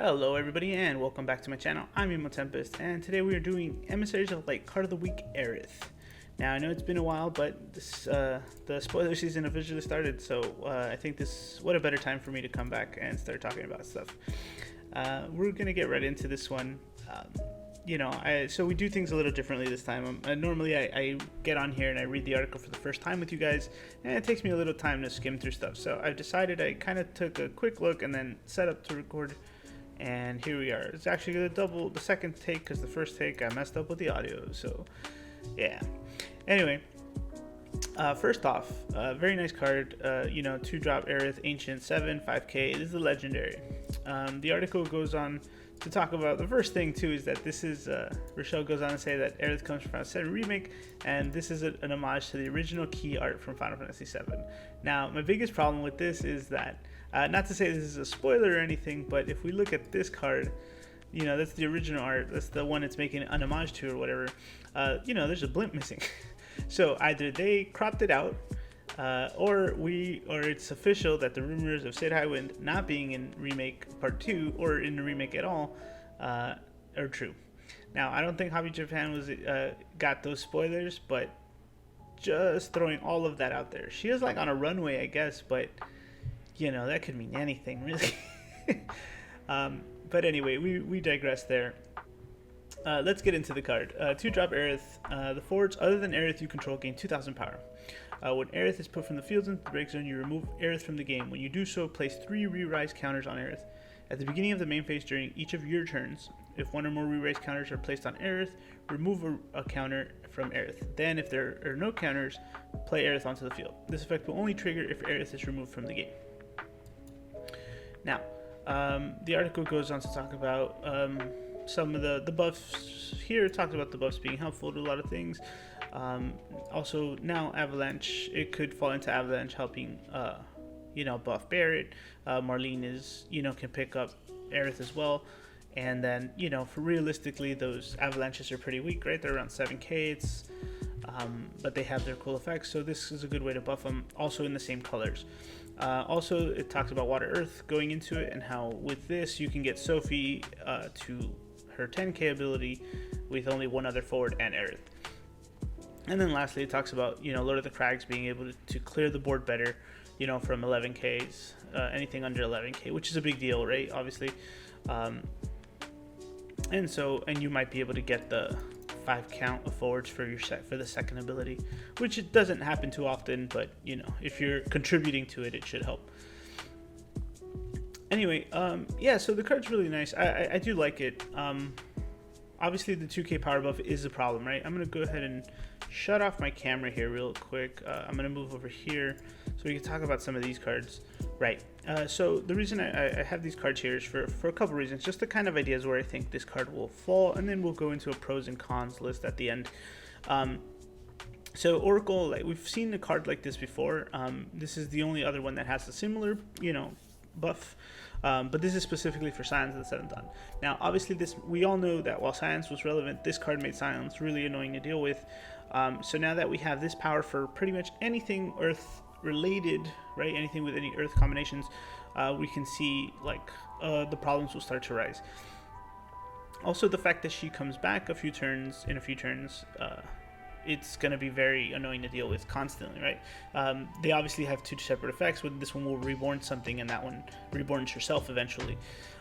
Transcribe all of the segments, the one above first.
Hello everybody and welcome back to my channel. I'm Emo Tempest and today we are doing Emissaries of Light Card of the Week Aerith. Now I know it's been a while, but the spoiler season officially started, so I think what a better time for me to come back and start talking about stuff. We're gonna get right into this one. So we do things a little differently this time. Normally I get on here and I read the article for the first time with you guys, and it takes me a little time to skim through stuff. So I've decided I kind of took a quick look and then set up to record. And here we are. It's actually the second take, because the first take I messed up with the audio. So, yeah. Anyway, first off, very nice card. 2-drop Aerith, Ancient, 7, 5k. This is a legendary. The article goes on to talk about the first thing too is that this is Rochelle goes on to say that Aerith comes from Final Fantasy VII Remake, and this is an homage to the original key art from Final Fantasy VII. Now, my biggest problem with this is that. Not to say this is a spoiler or anything, but if we look at this card, that's the original art. That's the one it's making an homage to or whatever. There's a blimp missing. So either they cropped it out, or it's official that the rumors of Sid Highwind not being in Remake Part 2 or in the remake at all are true. Now, I don't think Hobby Japan got those spoilers, but just throwing all of that out there. She is like on a runway, I guess, but that could mean anything, really. But anyway, we digress there. Let's get into the card. 2-drop Aerith. The forwards other than Aerith you control gain 2,000 power. When Aerith is put from the field into the break zone, you remove Aerith from the game. When you do so, place 3 re-rise counters on Aerith. At the beginning of the main phase during each of your turns, if one or more re-rise counters are placed on Aerith, remove a counter from Aerith. Then, if there are no counters, play Aerith onto the field. This effect will only trigger if Aerith is removed from the game. Now, the article goes on to talk about some of the buffs here. It talks about the buffs being helpful to a lot of things. Also, now Avalanche, it could fall into Avalanche helping, buff Barret. Marlene can pick up Aerith as well. And then, for realistically, those Avalanches are pretty weak, right? They're around 7k, but they have their cool effects. So this is a good way to buff them, also in the same colors. Also, it talks about Water Earth going into it and how with this you can get Sophie to her 10k ability with only one other forward and Aerith. And then lastly, it talks about Lord of the Crags being able to clear the board better, from 11ks, anything under 11k, which is a big deal, right? Obviously, and you might be able to get the 5 count of forwards for the second ability, which it doesn't happen too often, but if you're contributing to it, it should help. Anyway, so the card's really nice. I do like it. Obviously the 2k power buff is a problem, right? I'm gonna go ahead and shut off my camera here real quick. I'm gonna move over here so we can talk about some of these cards. Right, so the reason I have these cards here is for a couple reasons, just the kind of ideas where I think this card will fall, and then we'll go into a pros and cons list at the end. So Oracle, we've seen a card like this before. This is the only other one that has a similar, buff, but this is specifically for Silence of the Seventh Dawn. Now, obviously, we all know that while Silence was relevant, this card made Silence really annoying to deal with. So now that we have this power for pretty much anything Earth related, right, anything with any Earth combinations, we can see the problems will start to rise. Also, the fact that she comes back in a few turns, it's going to be very annoying to deal with constantly, right? They obviously have 2 separate effects. With this one will reborn something, and that one reborns herself eventually.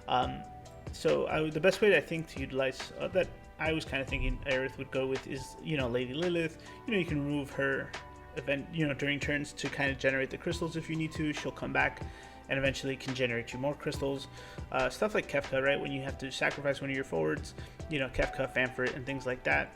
The best way I think to utilize that I was kind of thinking Aerith would go with is Lady Lilith. You can remove her event during turns to kind of generate the crystals if you need to. She'll come back and eventually can generate you more crystals. Stuff like Kefka, right, when you have to sacrifice one of your forwards, Kefka, Famfrit, and things like that,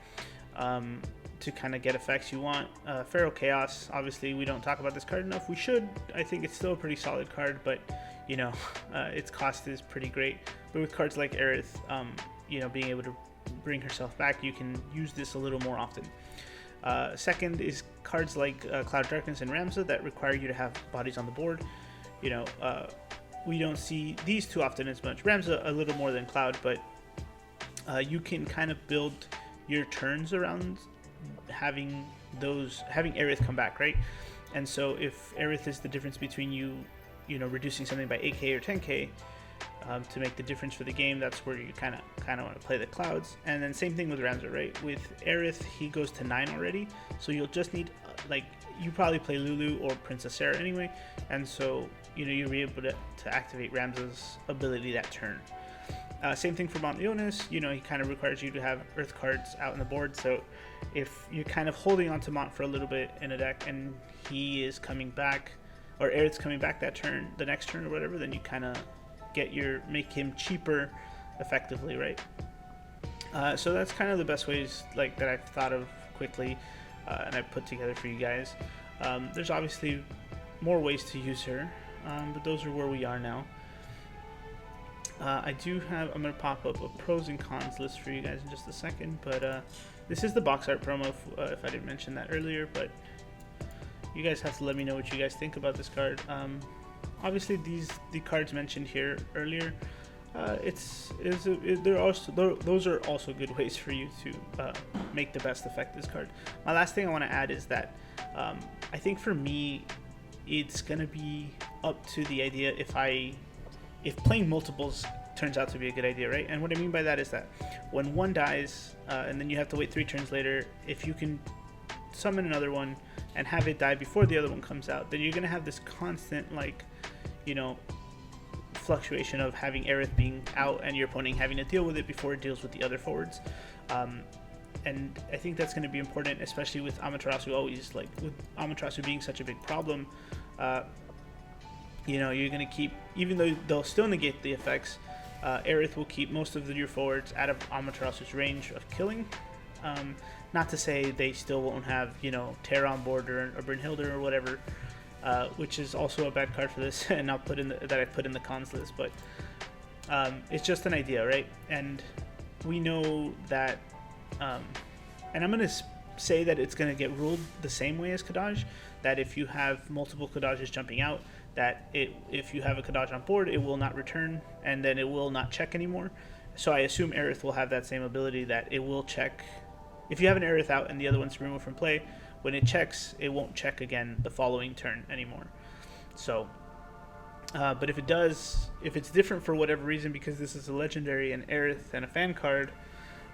to kind of get effects you want. Feral Chaos, obviously we don't talk about this card enough. We should. I think it's still a pretty solid card, but its cost is pretty great. But with cards like Aerith, being able to bring herself back, you can use this a little more often. Second is cards like Cloud Darkness and Ramza that require you to have bodies on the board. We don't see these too often as much. Ramza a little more than Cloud, but you can kind of build your turns around having Aerith come back, right? And so if Aerith is the difference between you reducing something by 8k or 10k, to make the difference for the game. That's where you kind of want to play the clouds. And then same thing with Ramza, right? With Aerith, he goes to 9 already, so you'll just need you probably play Lulu or Princess Sarah anyway, and so you'll be able to activate Ramza's ability that turn. Same thing for Mount Leonis. He kind of requires you to have Earth cards out on the board, so if you're kind of holding on to Mont for a little bit in a deck and he is coming back, or Aerith's coming back that turn, the next turn or whatever, then you kind of make him cheaper effectively, right? So that's kind of the best ways that I've thought of quickly, and I put together for you guys. There's obviously more ways to use her, but those are where we are now. I'm going to pop up a pros and cons list for you guys in just a second, but this is the box art promo if I didn't mention that earlier, but you guys have to let me know what you guys think about this card. Obviously the cards mentioned here earlier, those are also good ways for you to make the best effect this card. My last thing I want to add is that I think for me it's gonna be up to the idea if playing multiples turns out to be a good idea, right? And what I mean by that is that when one dies and then you have to wait 3 turns later, if you can summon another one and have it die before the other one comes out, then you're gonna have this constant fluctuation of having Aerith being out and your opponent having to deal with it before it deals with the other forwards. And I think that's going to be important, especially with Amaterasu with Amaterasu being such a big problem. You're going to keep, even though they'll still negate the effects, Aerith will keep most of your forwards out of Amaterasu's range of killing. Not to say they still won't have, Terra on board or Brynhilde or whatever, which is also a bad card for this, and that I put in the cons list. But it's just an idea, right? And we know that, and I'm going to say that it's going to get ruled the same way as Kadaj, that if you have multiple Kadajas jumping out, that if you have a Kadaj on board, it will not return, and then it will not check anymore. So I assume Aerith will have that same ability, that it will check. If you have an Aerith out and the other one's removed from play, when it checks, it won't check again the following turn anymore. So, but if it does, if it's different for whatever reason, because this is a legendary and Aerith and a fan card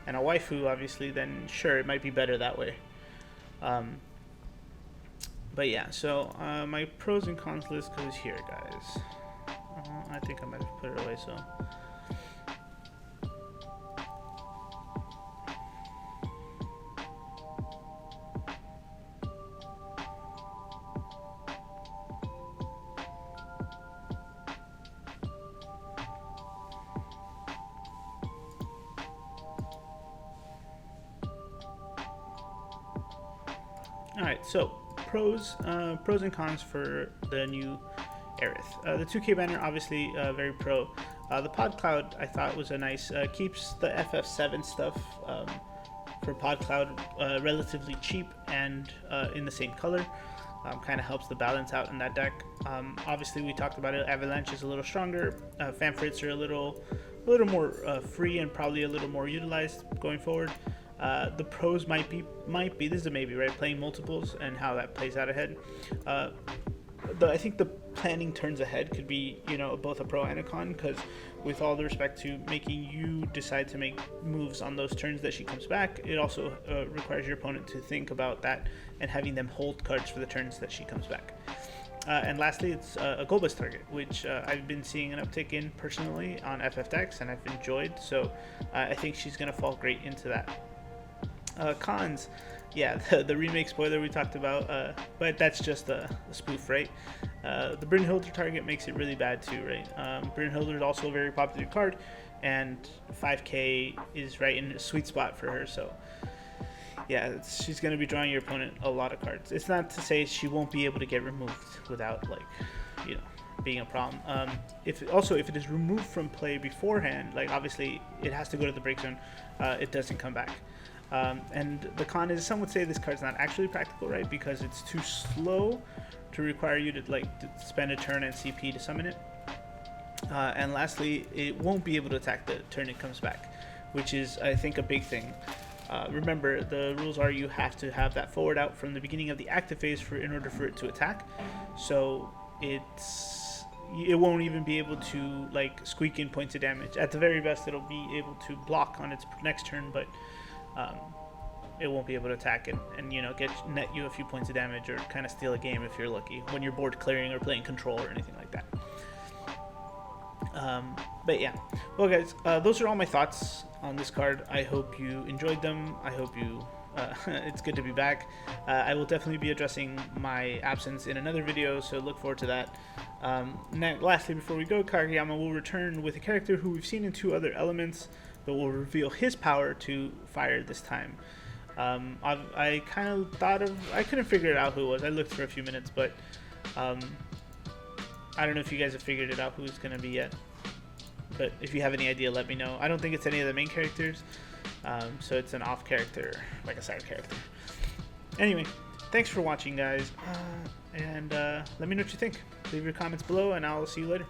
and a waifu, obviously, then sure, it might be better that way. But yeah, so my pros and cons list goes here, guys. I think I might have put it away, so. Alright, so pros and cons for the new Aerith. The 2K banner, obviously very pro. The Pod Cloud I thought was a nice, keeps the FF7 stuff for Pod Cloud relatively cheap and in the same color. Kind of helps the balance out in that deck. Obviously we talked about it, Avalanche is a little stronger, Fanfrits are a little more free and probably a little more utilized going forward. The pros might be this is a maybe, right? Playing multiples and how that plays out ahead. I think the planning turns ahead could be, both a pro and a con, because with all the respect to making you decide to make moves on those turns that she comes back, it also requires your opponent to think about that and having them hold cards for the turns that she comes back. And lastly, it's a goal-based target, which I've been seeing an uptick in personally on FFTCG, and I've enjoyed, so I think she's going to fall great into that. Cons, yeah, the remake spoiler we talked about, but that's just a spoof, right? The Brynhilde target makes it really bad too, right? Brynhilde is also a very popular card, and 5k is right in a sweet spot for her, so yeah, she's going to be drawing your opponent a lot of cards. It's not to say she won't be able to get removed without, being a problem. If it is removed from play beforehand, obviously it has to go to the break zone, it doesn't come back. And the con is, some would say this card's not actually practical, right? Because it's too slow to require you to spend a turn and CP to summon it. And lastly, it won't be able to attack the turn it comes back, which is, I think, a big thing. Remember, the rules are you have to have that forward out from the beginning of the active phase in order for it to attack. So it's it won't even be able to like squeak in points of damage. At the very best, it'll be able to block on its next turn, but it won't be able to attack it and net you a few points of damage or kind of steal a game if you're lucky when you're board clearing or playing control or anything like that. But yeah, well guys, those are all my thoughts on this card. I hope you enjoyed them. I hope you it's good to be back. I will definitely be addressing my absence in another video, so look forward to that. Lastly, before we go, Kageyama will return with a character who we've seen in 2 other elements, but will reveal his power to fire this time. I kind of thought of, I couldn't figure it out who it was. I looked for a few minutes, but I don't know if you guys have figured it out who it's going to be yet. But if you have any idea, let me know. I don't think it's any of the main characters, so it's an off character, like a side character. Anyway, thanks for watching, guys, and let me know what you think. Leave your comments below, and I'll see you later.